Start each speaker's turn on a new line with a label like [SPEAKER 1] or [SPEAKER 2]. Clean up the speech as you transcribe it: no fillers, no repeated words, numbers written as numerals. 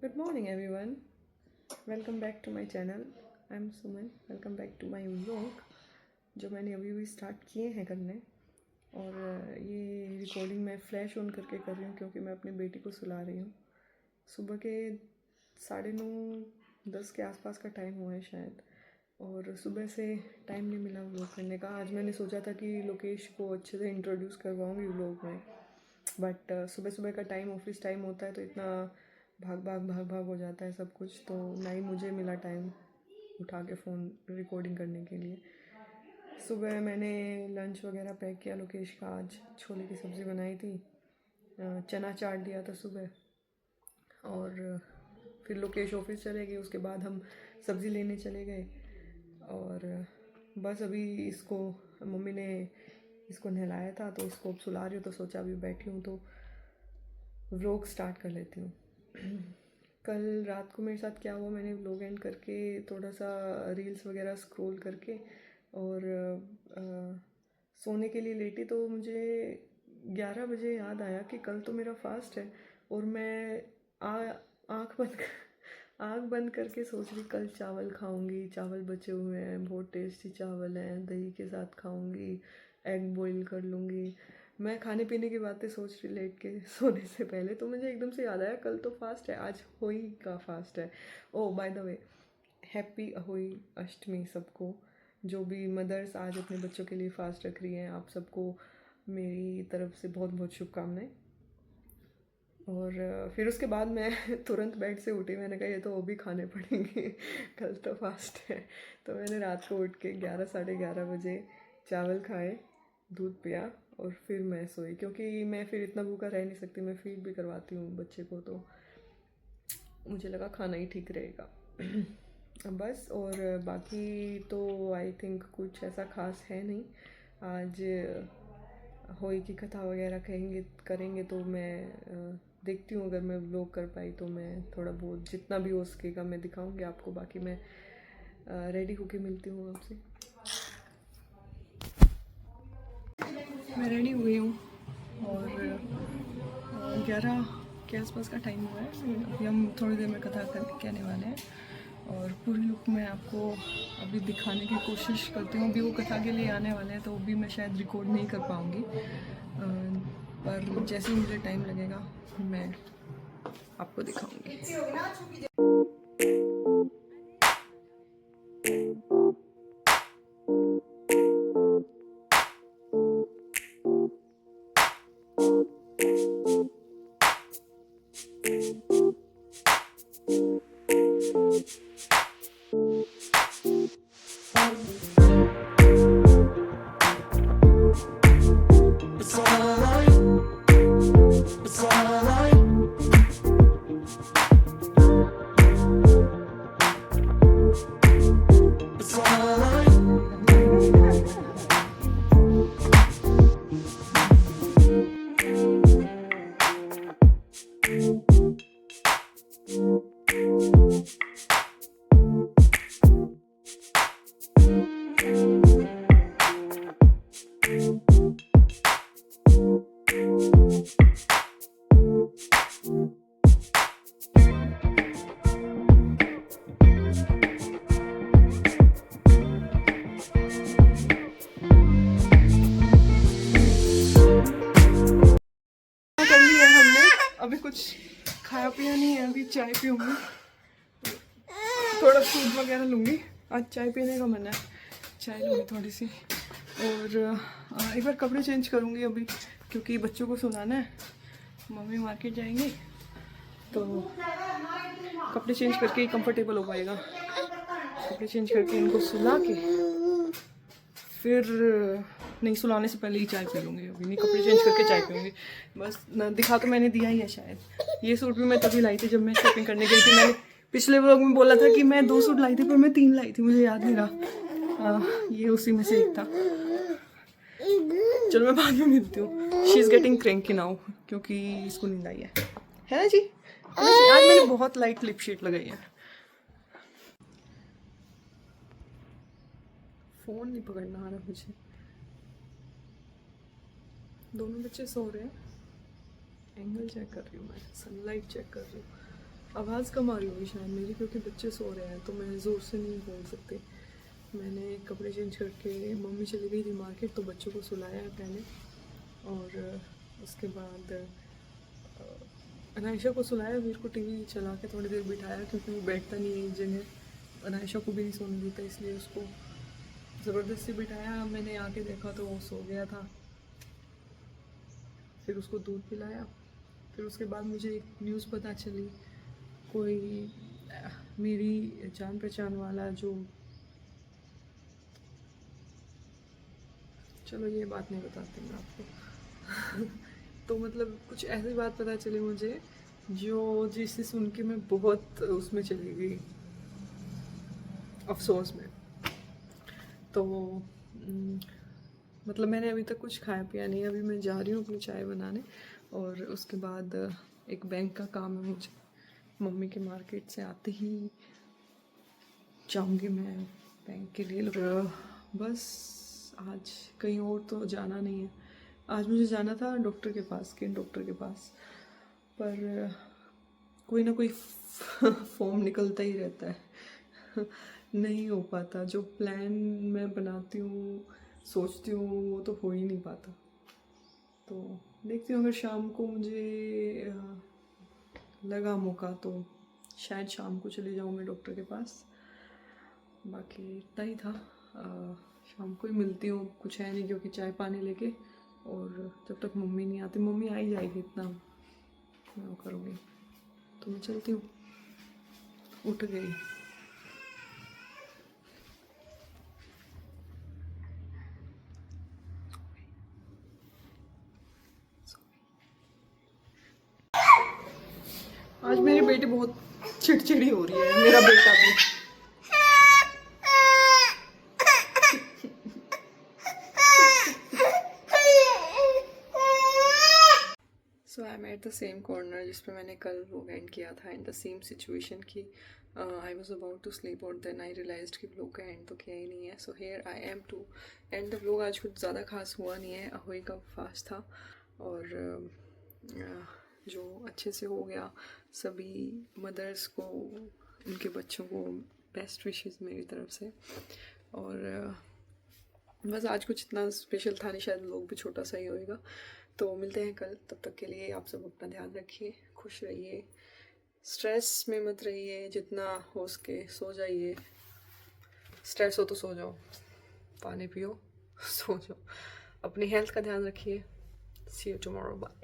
[SPEAKER 1] Good morning everyone. Welcome back to my channel. I'm Suman. Welcome back to my vlog जो मैंने अभी भी start किए हैं करने। और ये रिकॉर्डिंग मैं फ्लैश ऑन करके कर रही हूँ क्योंकि मैं अपनी बेटी को सुला रही हूँ। सुबह के 9:30-10 के आसपास का टाइम हुआ है शायद, और सुबह से टाइम नहीं मिला व्लॉग करने का। आज मैंने सोचा था कि लोकेश को अच्छे से इंट्रोड्यूस करवाऊँगी व्लॉग में, बट सुबह सुबह का टाइम ऑफिस टाइम होता है तो इतना भाग भाग हो जाता है सब कुछ, तो ना ही मुझे मिला टाइम उठा के फ़ोन रिकॉर्डिंग करने के लिए। सुबह मैंने लंच वगैरह पैक किया लोकेश का। आज छोले की सब्ज़ी बनाई थी, चना चाट दिया था सुबह, और फिर लोकेश ऑफिस चले गए। उसके बाद हम सब्ज़ी लेने चले गए, और बस अभी इसको मम्मी ने इसको नहलाया था तो इसको अब सुला रही हूँ, तो सोचा अभी बैठी हूँ तो व्लॉग स्टार्ट कर लेती हूँ। कल रात को मेरे साथ क्या हुआ, मैंने व्लॉग एंड करके थोड़ा सा रील्स वगैरह स्क्रॉल करके और सोने के लिए लेटी, तो मुझे 11 बजे याद आया कि कल तो मेरा फास्ट है। और मैं आँख बंद करके सोच रही कल चावल खाऊंगी, चावल बचे हुए हैं, बहुत टेस्टी चावल हैं, दही के साथ खाऊंगी, एग बॉईल कर लूँगी। मैं खाने पीने की बातें सोच रही लेट के सोने से पहले, तो मुझे एकदम से याद आया कल तो फास्ट है, आज होई का फास्ट है। Oh by the way, happy Ahoi Ashtami सबको। जो भी मदर्स आज अपने बच्चों के लिए फास्ट रख रही हैं, आप सबको मेरी तरफ से बहुत बहुत शुभकामनाएं। और फिर उसके बाद मैं तुरंत बेड से उठी। मैंने कहा ये तो वो भी खाने पड़ेंगे कल तो फास्ट है। तो मैंने रात को उठ के 11-11:30 बजे चावल खाए, दूध पिया, और फिर मैं सोई, क्योंकि मैं फिर इतना भूखा रह नहीं सकती। मैं फीड भी करवाती हूँ बच्चे को, तो मुझे लगा खाना ही ठीक रहेगा। बस, और बाकी तो आई थिंक कुछ ऐसा खास है नहीं। आज होई की कथा वगैरह करेंगे तो मैं देखती हूँ, अगर मैं व्लॉग कर पाई तो मैं थोड़ा बहुत जितना भी हो सकेगा मैं दिखाऊंगी आपको। बाकी मैं रेडी होके मिलती हूँ आपसे। मैं रेडी हुई हूँ, और 11 के आसपास का टाइम हुआ है। अभी हम थोड़ी देर में कथा करके आने वाले हैं, और पूरी लुक मैं आपको अभी दिखाने की कोशिश करती हूँ। अभी वो कथा के लिए आने वाले हैं तो भी मैं शायद रिकॉर्ड नहीं कर पाऊँगी, पर जैसे ही मुझे टाइम लगेगा मैं आपको दिखाऊंगी। कर ली है हमने, अभी कुछ खाया पिया नहीं है, अभी चाय पीऊँगी, थोड़ा फ्रूट वगैरह लूँगी। आज चाय पीने का मन है, चाय लूँगी थोड़ी सी। और एक बार कपड़े चेंज करूँगी अभी, क्योंकि बच्चों को सुलाना है। मम्मी मार्केट जाएंगे तो कपड़े चेंज करके ही कंफर्टेबल हो पाएगा। कपड़े चेंज करके इनको सुला के फिर, नहीं सुलाने से पहले ही चाय पी लूँगी। अभी नहीं, कपड़े चेंज करके चाय पीऊँगी। बस दिखा तो मैंने दिया ही है शायद। ये सूट भी मैं तभी लाई थी जब मैं शॉपिंग करने गई थी। मैंने पिछले व्लॉग में बोला था कि मैं 2 सूट लाई थी, पर मैं 3 लाई थी, मुझे याद नहीं रहा। ये उसी में से एक था। चलो मैं बाद में मिलती हूँ। She is getting cranky now, क्योंकि इसको नींद आई है ना जी? आज मैंने बहुत लाइट लिप शेड लगाई है। फ़ोन नहीं पकड़ना आ रहा मुझे। दोनों बच्चे सो रहे हैं। एंगल चेक कर रही हूँ मैं, सनलाइट चेक कर रही हूँ। आवाज़ कम आ रही होगी शायद मेरी, क्योंकि बच्चे सो रहे हैं तो मैं ज़ोर से नहीं बोल सकती। मैंने कपड़े चेंज करके, मम्मी चली गई थी मार्केट तो बच्चों को सुलाया है पहले, और उसके बाद अनायशा को सुलाया, वीर को टीवी चला के थोड़ी देर बिठाया, क्योंकि वो बैठता नहीं है एक जगह। अनायशा को भी नहीं सोने देता, इसलिए उसको ज़बरदस्ती बिठाया। मैंने आके देखा तो वो सो गया था। फिर उसको दूध पिलाया। फिर उसके बाद मुझे एक न्यूज़ पता चली, कोई मेरी जान पहचान वाला जो, चलो ये बात नहीं बताती मैं आपको तो मतलब कुछ ऐसी बात पता चली मुझे जो, जिसे सुन के मैं बहुत उसमें चली गई, अफसोस में। तो मतलब मैंने अभी तक कुछ खाया पिया नहीं, अभी मैं जा रही हूँ अपनी चाय बनाने, और उसके बाद एक बैंक का काम है मुझे। मम्मी के मार्केट से आते ही जाऊँगी मैं बैंक के लिए। बस आज कहीं और तो जाना नहीं है। आज मुझे जाना था डॉक्टर के पास, स्किन डॉक्टर के पास, पर कोई ना कोई फॉर्म निकलता ही रहता है नहीं हो पाता। जो प्लान मैं बनाती हूँ, सोचती हूँ, वो तो हो ही नहीं पाता। तो देखती हूँ, अगर शाम को मुझे लगा मौका तो शायद शाम को चले जाऊँ मैं डॉक्टर के पास। बाकी इतना ही था। शाम को ही मिलती हूँ, कुछ है नहीं, क्योंकि चाय पानी लेके, और जब तक मम्मी नहीं आती, मम्मी आ ही जाएगी, इतना मैं वो करूँगी। तो मैं चलती हूँ, उठ गई। आज मेरी बेटी बहुत चिड़चिड़ी हो रही है, मेरा बेटा भी। So I am at the same corner जिस पे मैंने कल व्लॉग एंड किया था, इन द सेम सिचुएशन की I was about to sleep, और देन आई रियलाइज्ड कि व्लॉग का एंड तो किया ही नहीं है। So here I am to end the vlog. आज कुछ ज़्यादा खास हुआ नहीं है, अहोई का फास्ट था, और जो अच्छे से हो गया। सभी मदर्स को, उनके बच्चों को बेस्ट विशेस मेरी तरफ से। और बस आज कुछ इतना स्पेशल था नहीं, शायद लोग भी छोटा सा ही होएगा। तो मिलते हैं कल, तब तक के लिए आप सब अपना ध्यान रखिए, खुश रहिए, स्ट्रेस में मत रहिए, जितना हो सके सो जाइए। स्ट्रेस हो तो सो जाओ, पानी पियो, सो जाओ, अपनी हेल्थ का ध्यान रखिए। सी यू टुमारो, बाय।